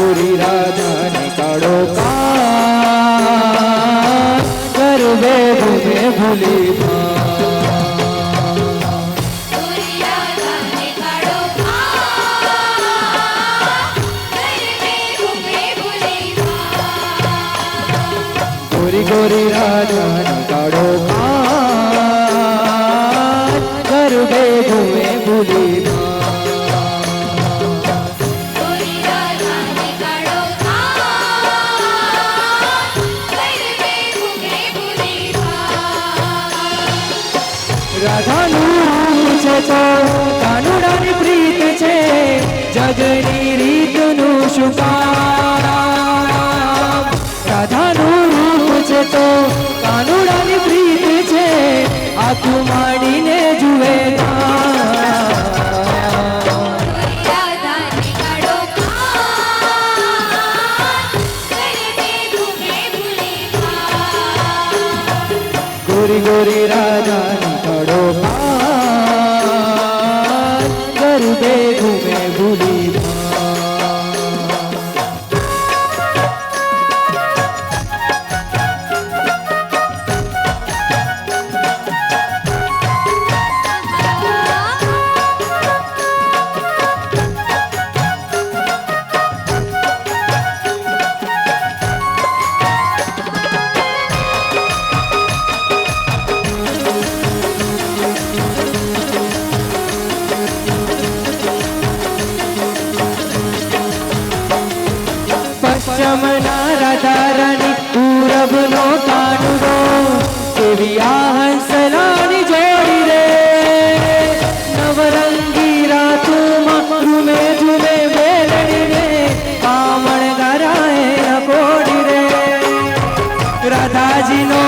गोरी राधा ने काढ़ो कान गरबे घूमे भूली गोरी राधा ने काढ़ो कान गरबे घूमे भूली રાધાનું છે તો કાનુડાની પ્રીત છે જગની રીતનું શું કામ રાધાનું રૂપ છે તો કાનુડાની પ્રીત છે આખું માંડીને જુએ गोरी गोरी राधा काढ़ो कान गरबे घूमे भूली પશ્ચિમના રાધા રાની પૂરબનો કાનુડો કેવી આ હંસલાની જોડી રે નવરંગી રાતુમાં ઝૂમે ઝૂમે મેલડી રે કામણ ગરાએ કોડી રે રાધાજીનો